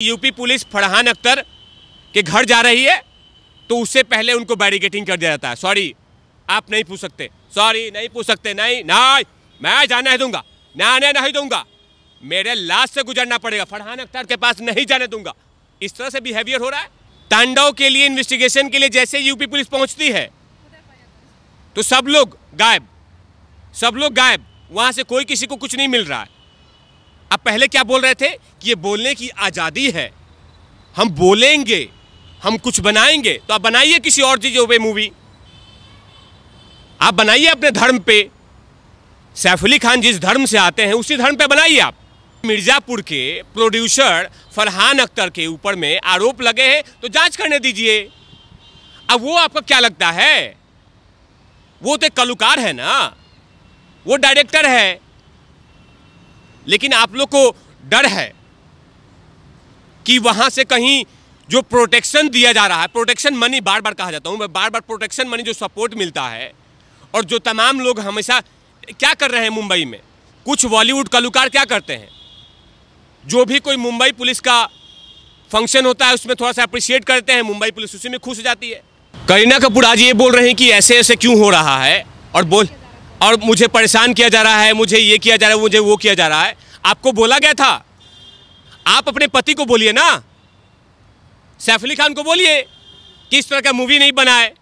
UP police Farhan Akhtar के घर जा रही है तो उससे पहले उनको बैरिकेडिंग कर दिया जाता है। सॉरी, आप नहीं पूछ सकते, सॉरी नहीं पूछ सकते, नहीं नहीं मैं जाने नहीं दूंगा, नहीं दूंगा, मेरे लाश से गुजरना पड़ेगा, फरहान अख्तर के पास नहीं जाने दूंगा। इस तरह से बिहेवियर हो रहा है। तांडव के लिए, इन्वेस्टिगेशन के लिए जैसे यूपी पुलिस पहुंचती है तो सब लोग गायब, वहां से कोई किसी को कुछ नहीं मिल रहा है। अब पहले क्या बोल रहे थे कि ये बोलने की आज़ादी है, हम बोलेंगे, हम कुछ बनाएंगे, तो आप बनाइए किसी और चीज़ों पे मूवी, आप बनाइए अपने धर्म पे। सैफ अली खान जिस धर्म से आते हैं उसी धर्म पे बनाइए आप। मिर्ज़ापुर के प्रोड्यूसर फरहान अख्तर के ऊपर में आरोप लगे हैं तो जांच करने दीजिए। अब वो आपको क्या लगता है, वो तो कलाकार है ना, वो डायरेक्टर है, लेकिन आप लोग को डर है कि वहां से कहीं जो प्रोटेक्शन दिया जा रहा है, प्रोटेक्शन मनी बार बार कहा जाता हूं मैं, बार बार प्रोटेक्शन मनी जो सपोर्ट मिलता है, और जो तमाम लोग हमेशा क्या कर रहे हैं मुंबई में, कुछ बॉलीवुड कलाकार क्या करते हैं, जो भी कोई मुंबई पुलिस का फंक्शन होता है उसमें थोड़ा सा अप्रिशिएट करते हैं, मुंबई पुलिस उसी में खुश हो जाती है। करीना कपूर आज ये बोल रहे हैं कि ऐसे ऐसे क्यों हो रहा है और मुझे परेशान किया जा रहा है, मुझे ये किया जा रहा है, मुझे वो किया जा रहा है। आपको बोला गया था, आप अपने पति को बोलिए ना, सैफ अली खान को बोलिए कि इस तरह का मूवी नहीं बनाए।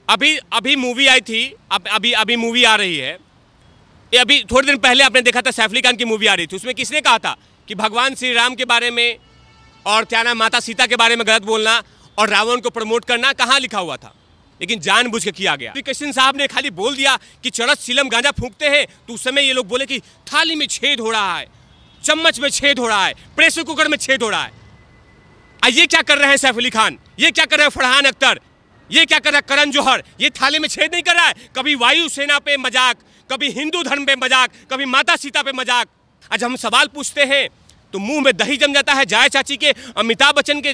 अभी मूवी आई थी, अभी मूवी आ रही है, ये अभी थोड़े दिन पहले आपने देखा था सैफ अली खान की मूवी आ रही थी, उसमें किसने कहा था कि भगवान श्री राम के बारे में और क्या नाम माता सीता के बारे में गलत बोलना और रावण को प्रमोट करना, कहाँ लिखा हुआ था, लेकिन जानबूझ के किया गया। कृष्ण साहब ने खाली बोल दिया कि चरस चिलम गांजा फूंकते हैं, तो उस समय ये लोग बोले कि थाली में छेद हो रहा है, चम्मच में छेद हो रहा है, प्रेशर कुकर में छेद हो रहा है। ये क्या कर रहे हैं सैफ अली खान, ये क्या कर रहे हैं फरहान अख्तर, ये क्या कर रहा है करण जौहर, ये थाली में छेद नहीं कर रहा है। कभी वायुसेना पे मजाक, कभी हिंदू धर्म पे मजाक, कभी माता सीता पे मजाक। आज हम सवाल पूछते हैं तो मुंह में दही जम जाता है। जय चाची के, अमिताभ बच्चन के।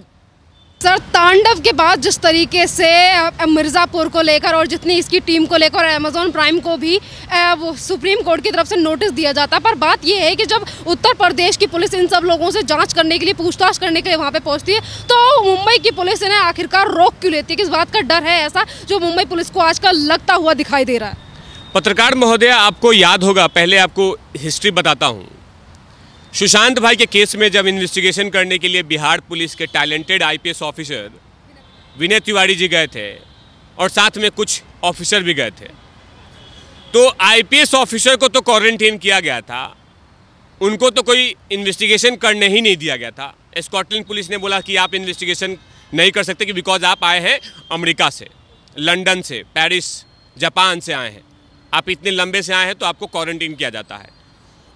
सर, तांडव के बाद जिस तरीके से मिर्ज़ापुर को लेकर और जितनी इसकी टीम को लेकर अमेज़ॉन प्राइम को भी वो सुप्रीम कोर्ट की तरफ से नोटिस दिया जाता है, पर बात ये है कि जब उत्तर प्रदेश की पुलिस इन सब लोगों से जांच करने के लिए, पूछताछ करने के लिए वहां पे पहुंचती है, तो मुंबई की पुलिस इन्हें आखिरकार रोक क्यों लेती है? किस बात का डर है ऐसा जो मुंबई पुलिस को आजकल लगता हुआ दिखाई दे रहा है? पत्रकार महोदय, आपको याद होगा, पहले आपको हिस्ट्री बताता हूँ। सुशांत भाई के केस में जब इन्वेस्टिगेशन करने के लिए बिहार पुलिस के talented IPS officer Vinay Tiwari ji गए थे और साथ में कुछ ऑफिसर भी गए थे, तो आईपीएस ऑफिसर को तो क्वारंटीन किया गया था, उनको तो कोई इन्वेस्टिगेशन करने ही नहीं दिया गया था। स्कॉटलैंड पुलिस ने बोला कि आप इन्वेस्टिगेशन नहीं कर सकते कि बिकॉज आप आए हैं अमेरिका से, लंदन से, पेरिस, जापान से आए हैं, आप इतने लंबे से आए हैं तो आपको क्वारंटीन किया जाता है।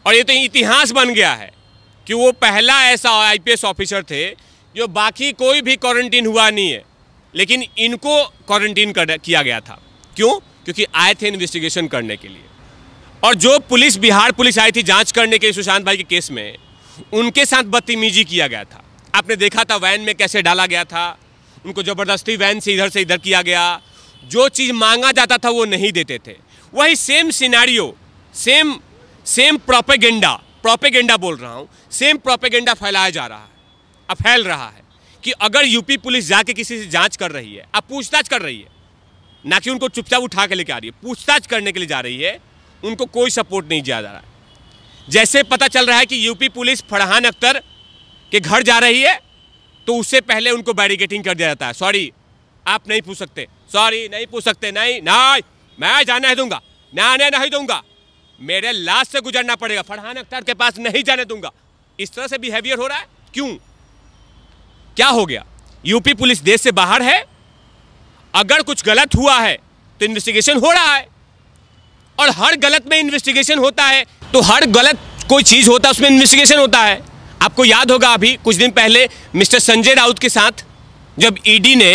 और ये तो इतिहास बन गया है कि वो पहला ऐसा आईपीएस ऑफिसर थे जो बाकी कोई भी क्वारंटीन हुआ नहीं है, लेकिन इनको क्वारंटीन किया गया था। क्यों? क्योंकि आए थे इन्वेस्टिगेशन करने के लिए। और जो पुलिस, बिहार पुलिस आई थी जांच करने के लिए सुशांत भाई के केस में, उनके साथ बदतमीजी किया गया था। आपने देखा था वैन में कैसे डाला गया था, उनको ज़बरदस्ती वैन से इधर किया गया, जो चीज़ मांगा जाता था वो नहीं देते थे। वही सेम सिनेरियो, सेम प्रोपेगेंडा बोल रहा हूँ, सेम प्रोपेगेंडा फैलाया जा रहा है, अब फैल रहा है कि अगर यूपी पुलिस जाके किसी से जांच कर रही है, अब पूछताछ कर रही है, ना कि उनको चुपचाप उठा के लेके आ रही है, पूछताछ करने के लिए जा रही है, उनको कोई सपोर्ट नहीं दिया जा रहा है। जैसे पता चल रहा है कि यूपी पुलिस फरहान अख्तर के घर जा रही है तो उससे पहले उनको बैरिकेडिंग कर दिया जाता है। सॉरी, आप नहीं पूछ सकते, सॉरी नहीं पूछ सकते, नहीं मैं जाने नहीं दूंगा, नहीं दूंगा, मेरे लाश से गुजरना पड़ेगा, फरहान अख्तर के पास नहीं जाने दूंगा। इस तरह से बिहेवियर हो रहा है। क्यों? क्या हो गया? यूपी पुलिस देश से बाहर है? अगर कुछ गलत हुआ है तो इन्वेस्टिगेशन हो रहा है, और हर गलत में इन्वेस्टिगेशन होता है, तो हर गलत कोई चीज होता है उसमें इन्वेस्टिगेशन होता है। आपको याद होगा अभी कुछ दिन पहले मिस्टर संजय राउत के साथ जब ईडी ने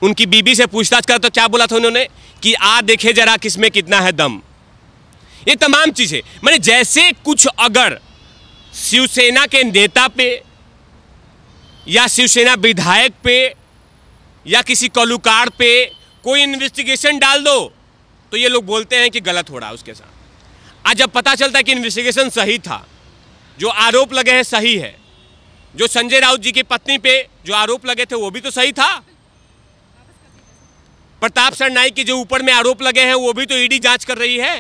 उनकी बीबी से पूछताछ करा तो क्या बोला था उन्होंने कि आ देखे जरा किसमें कितना है दम। ये तमाम चीज़ें, मैंने जैसे कुछ अगर शिवसेना के नेता पे या शिवसेना विधायक पे या किसी कलाकार पे कोई इन्वेस्टिगेशन डाल दो तो ये लोग बोलते हैं कि गलत हो रहा है उसके साथ। आज जब पता चलता है कि इन्वेस्टिगेशन सही था, जो आरोप लगे हैं सही है, जो संजय राउत जी की पत्नी पे जो आरोप लगे थे वो भी तो सही था। प्रताप सरनाईक के जो ऊपर में आरोप लगे हैं वो भी तो ईडी जांच कर रही है।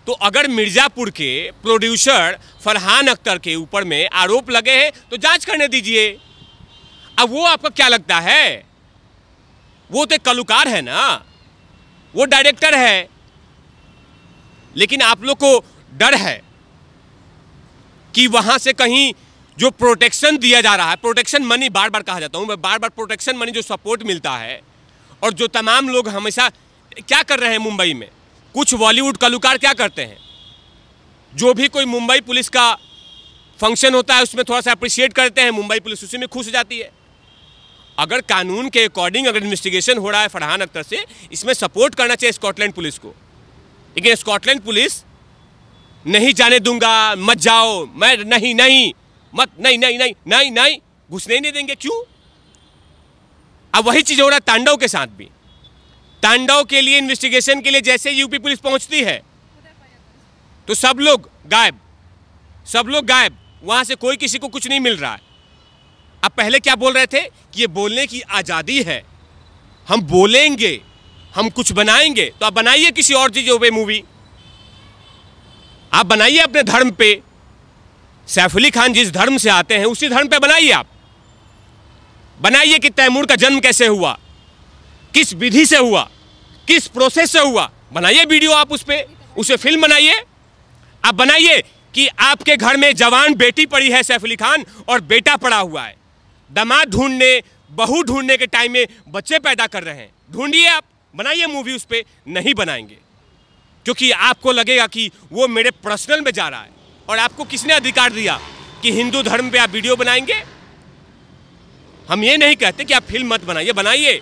तो अगर मिर्जापुर के प्रोड्यूसर फरहान अख्तर के ऊपर में आरोप लगे हैं तो जांच करने दीजिए। अब वो आपको क्या लगता है, वो तो कलाकार है ना, वो डायरेक्टर है, लेकिन आप लोग को डर है कि वहां से कहीं जो प्रोटेक्शन दिया जा रहा है, प्रोटेक्शन मनी बार बार कहा जाता हूं मैं, बार बार प्रोटेक्शन मनी जो सपोर्ट मिलता है, और जो तमाम लोग हमेशा क्या कर रहे हैं मुंबई में, कुछ बॉलीवुड कलाकार क्या करते हैं, जो भी कोई मुंबई पुलिस का फंक्शन होता है उसमें थोड़ा सा अप्रिशिएट करते हैं, मुंबई पुलिस उसी में खुश हो जाती है। अगर कानून के अकॉर्डिंग अगर इन्वेस्टिगेशन हो रहा है फरहान अख्तर से, इसमें सपोर्ट करना चाहिए स्कॉटलैंड पुलिस को, लेकिन स्कॉटलैंड पुलिस नहीं जाने दूंगा, मत जाओ, मैं नहीं नहीं मत नहीं नहीं नहीं नहीं नहीं घुसने ही नहीं देंगे। क्यों? अब वही चीज हो रहा है तांडव के साथ भी। तांडव के लिए इन्वेस्टिगेशन के लिए जैसे यूपी पुलिस पहुंचती है तो सब लोग गायब, सब लोग गायब, वहां से कोई किसी को कुछ नहीं मिल रहा है। अब पहले क्या बोल रहे थे कि ये बोलने की आजादी है, हम बोलेंगे, हम कुछ बनाएंगे, तो आप बनाइए किसी और चीजों पे मूवी, आप बनाइए अपने धर्म पे। सैफ अली खान जिस धर्म से आते हैं उसी धर्म पे बनाइए, आप बनाइए कि तैमूर का जन्म कैसे हुआ, किस विधि से हुआ, किस प्रोसेस से हुआ, बनाइए वीडियो आप उस पे, उसे फिल्म बनाइए। आप बनाइए कि आपके घर में जवान बेटी पड़ी है सैफ अली खान और बेटा पड़ा हुआ है, दामाद ढूंढने, बहू ढूंढने के टाइम में बच्चे पैदा कर रहे हैं, ढूंढिए आप, बनाइए मूवी उस पे। नहीं बनाएंगे क्योंकि आपको लगेगा कि वो मेरे पर्सनल में जा रहा है, और आपको किसने अधिकार दिया कि हिंदू धर्म पे आप वीडियो बनाएंगे? हम ये नहीं कहते कि आप फिल्म मत बनाइए, बनाइए।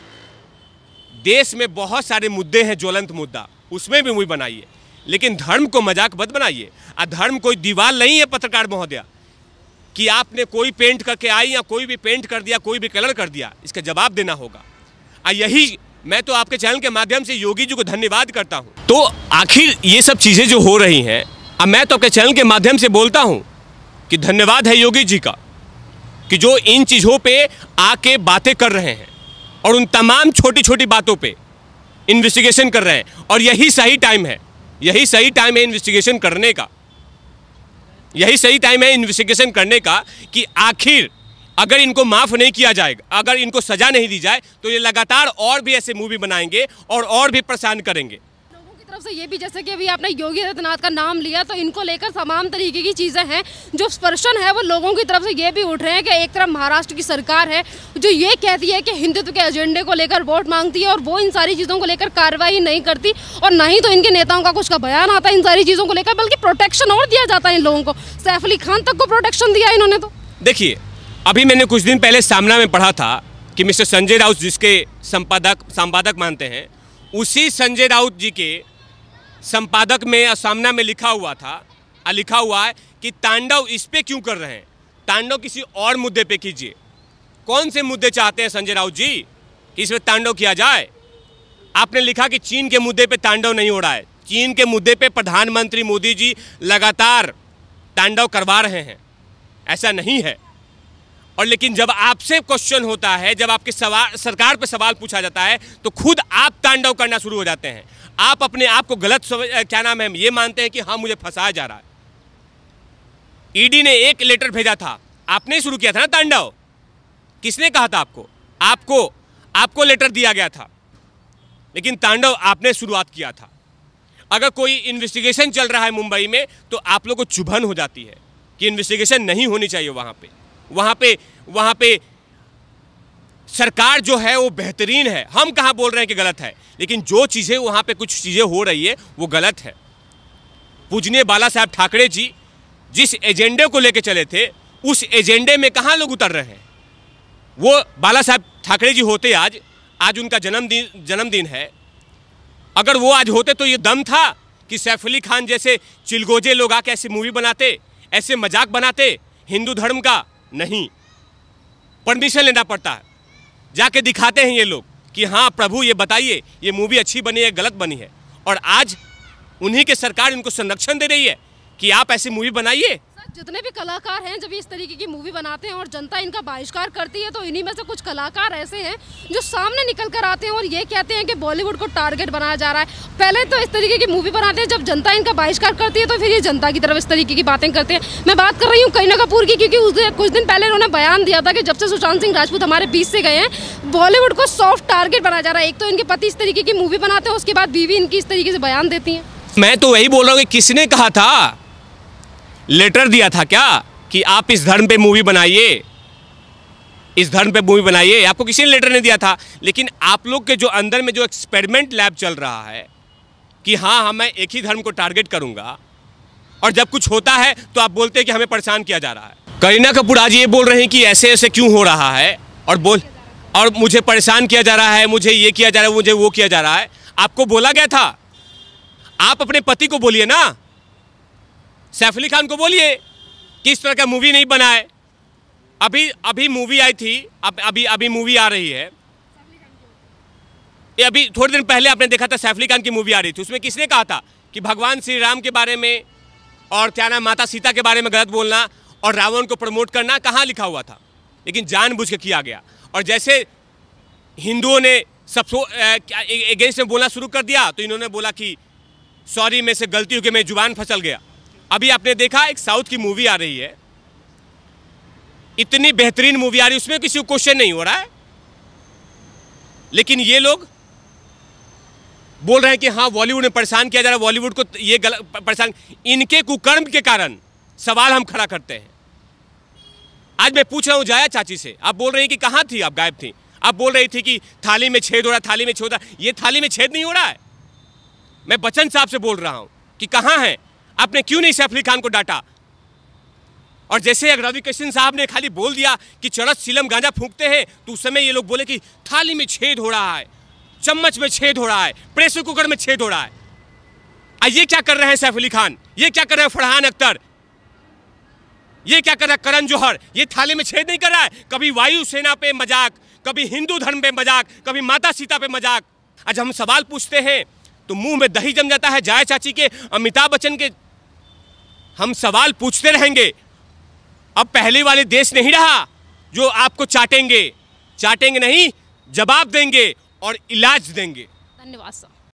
देश में बहुत सारे मुद्दे हैं, ज्वलंत मुद्दा, उसमें भी मूवी बनाइए, लेकिन धर्म को मजाक मत बनाइए। धर्म कोई दीवार नहीं है पत्रकार महोदया कि आपने कोई पेंट करके आई या कोई भी पेंट कर दिया, कोई भी कलर कर दिया, इसका जवाब देना होगा। यही मैं तो आपके चैनल के माध्यम से योगी जी को धन्यवाद करता हूं। तो आखिर ये सब चीजें जो हो रही हैं, अब मैं तो आपके चैनल के माध्यम से बोलता हूं कि धन्यवाद है योगी जी का कि जो इन चीजों पे आके बातें कर रहे हैं और उन तमाम छोटी छोटी बातों पे इन्वेस्टिगेशन कर रहे हैं। और यही सही टाइम है, यही सही टाइम है इन्वेस्टिगेशन करने का, यही सही टाइम है इन्वेस्टिगेशन करने का कि आखिर अगर इनको माफ नहीं किया जाएगा, अगर इनको सजा नहीं दी जाए, तो ये लगातार और भी ऐसे मूवी बनाएंगे और भी परेशान करेंगे। लोगों की तरफ से ये भी, जैसे कि अभी आपने योगी आदित्यनाथ का नाम लिया, तो इनको लेकर तमाम तरीके की चीज़ें हैं जो प्रश्न है वो लोगों की तरफ से ये भी उठ रहे हैं कि एक तरफ महाराष्ट्र की सरकार है जो ये कहती है कि हिंदुत्व के एजेंडे को लेकर वोट मांगती है और वो इन सारी चीज़ों को लेकर कार्रवाई नहीं करती, और ना ही तो इनके नेताओं का कुछ का बयान आता है इन सारी चीज़ों को लेकर, बल्कि प्रोटेक्शन और दिया जाता है इन लोगों को। सैफ अली खान तक को प्रोटेक्शन दिया इन्होंने। तो देखिए, अभी मैंने कुछ दिन पहले सामना में पढ़ा था कि मिस्टर संजय राउत जिसके संपादक मानते हैं, उसी संजय राउत जी के संपादक में सामना में लिखा हुआ है कि तांडव इस पे क्यों कर रहे हैं, तांडव किसी और मुद्दे पे कीजिए। कौन से मुद्दे चाहते हैं संजय राउत जी कि इसमें तांडव किया जाए? आपने लिखा कि चीन के मुद्दे पे तांडव नहीं हो रहा है। चीन के मुद्दे पे प्रधानमंत्री मोदी जी लगातार तांडव करवा रहे हैं, ऐसा नहीं है। और लेकिन जब आपसे क्वेश्चन होता है, जब आपके सरकार पे सवाल पूछा जाता है, तो खुद आप तांडव करना शुरू हो जाते हैं। आप अपने आप को गलत क्या नाम है ये मानते हैं कि हाँ मुझे फंसाया जा रहा है। ईडी ने एक लेटर भेजा था, आपने शुरू किया था ना तांडव। किसने कहा था आपको? आपको लेटर दिया गया था, लेकिन तांडव आपने शुरुआत किया था। अगर कोई इन्वेस्टिगेशन चल रहा है मुंबई में, तो आप लोग को चुभन हो जाती है कि इन्वेस्टिगेशन नहीं होनी चाहिए वहाँ पे सरकार जो है वो बेहतरीन है। हम कहाँ बोल रहे हैं कि गलत है, लेकिन जो चीज़ें वहाँ पे कुछ चीज़ें हो रही है वो गलत है। पूजनीय बाला साहब ठाकरे जी जिस एजेंडे को लेके चले थे, उस एजेंडे में कहाँ लोग उतर रहे हैं? वो बाला साहब ठाकरे जी होते आज उनका जन्मदिन है, अगर वो आज होते तो ये दम था कि सैफ अली खान जैसे चिलगोजे लोग आके ऐसी मूवी बनाते, ऐसे मजाक बनाते हिंदू धर्म का? नहीं, परमिशन लेना पड़ता है, जाके दिखाते हैं ये लोग कि हाँ प्रभु ये बताइए ये मूवी अच्छी बनी है गलत बनी है, और आज उन्हीं के सरकार इनको संरक्षण दे रही है कि आप ऐसी मूवी बनाइए। जितने भी कलाकार हैं जब इस तरीके की मूवी बनाते हैं और जनता इनका बहिष्कार करती है, तो इन्हीं में से कुछ कलाकार ऐसे हैं जो सामने निकल कर आते हैं और ये कहते हैं कि बॉलीवुड को टारगेट बनाया जा रहा है। पहले तो इस तरीके की मूवी बनाते हैं, जब जनता इनका बहिष्कार करती है तो फिर ये जनता की तरफ इस तरीके की बातें करते हैं। मैं बात कर रही हूँ करीना कपूर की, क्योंकि कुछ दिन पहले उन्होंने बयान दिया था कि जब से सुशांत सिंह राजपूत हमारे बीच से गए हैं, बॉलीवुड को सॉफ्ट टारगेट बनाया जा रहा है। एक तो इनके पति इस तरीके की मूवी बनाते हैं, उसके बाद बीवी इनकी इस तरीके से बयान देती है। मैं तो वही बोल रहा हूँ कि किसने कहा था, लेटर दिया था क्या कि आप इस धर्म पे मूवी बनाइए, इस धर्म पे मूवी बनाइए? आपको किसी ने लेटर नहीं दिया था। लेकिन आप लोग के जो अंदर में जो एक्सपेरिमेंट लैब चल रहा है कि हाँ मैं एक ही धर्म को टारगेट करूंगा, और जब कुछ होता है तो आप बोलते हैं कि हमें परेशान किया जा रहा है। करीना कपूर आज ये बोल रहे हैं कि ऐसे ऐसे क्यों हो रहा है, और मुझे परेशान किया जा रहा है, मुझे ये किया जा रहा है, मुझे वो किया जा रहा है। आपको बोला गया था, आप अपने पति को बोलिए ना, सैफ अली खान को बोलिए कि इस तरह का मूवी नहीं बनाए। अभी मूवी आई थी, अभी मूवी आ रही है। ये अभी थोड़े दिन पहले आपने देखा था सैफ अली खान की मूवी आ रही थी, उसमें किसने कहा था कि भगवान श्री राम के बारे में और क्या नाम माता सीता के बारे में गलत बोलना और रावण को प्रमोट करना कहाँ लिखा हुआ था? लेकिन जानबूझ के किया गया। और जैसे हिंदुओं ने सबको अगेंस्ट में बोलना शुरू कर दिया, तो इन्होंने बोला कि सॉरी मेरे से गलती हो गई, मैं जुबान फिसल गया। अभी आपने देखा एक साउथ की मूवी आ रही है, इतनी बेहतरीन मूवी आ रही है, उसमें किसी को क्वेश्चन नहीं हो रहा है, लेकिन ये लोग बोल रहे हैं कि हाँ बॉलीवुड में परेशान किया जा रहा है, बॉलीवुड को ये गलत परेशान। इनके कुकर्म के कारण सवाल हम खड़ा करते हैं। आज मैं पूछ रहा हूं जाया चाची से, आप बोल रही हैं कि कहाँ थी आप, गायब थी। आप बोल रही थी कि थाली में छेद हो रहा, थाली में छेद हो रहा। ये थाली में छेद नहीं हो रहा है। मैं बच्चन साहब से बोल रहा हूं कि कहाँ हैं, आपने क्यों नहीं सैफ अली खान को डांटा? और जैसे रवि किशन साहब ने खाली बोल दिया कि चरस सीलम गांजा फूंकते हैं, तो उस समय ये लोग बोले कि थाली में छेद हो रहा है, चम्मच में छेद हो रहा है, प्रेशर कुकर में छेद हो रहा है। ये क्या कर रहे हैं सैफ अली खान, ये क्या कर रहे हैं फरहान अख्तर, ये क्या कर रहा है करण जौहर? ये थाली में छेद नहीं कर रहा है। कभी वायुसेना पे मजाक, कभी हिंदू धर्म पे मजाक, कभी माता सीता पे मजाक। आज हम सवाल पूछते हैं तो मुंह में दही जम जाता है जाया चाची के, अमिताभ बच्चन के। हम सवाल पूछते रहेंगे। अब पहले वाले देश नहीं रहा जो आपको चाटेंगे नहीं, जवाब देंगे और इलाज देंगे। धन्यवाद सर।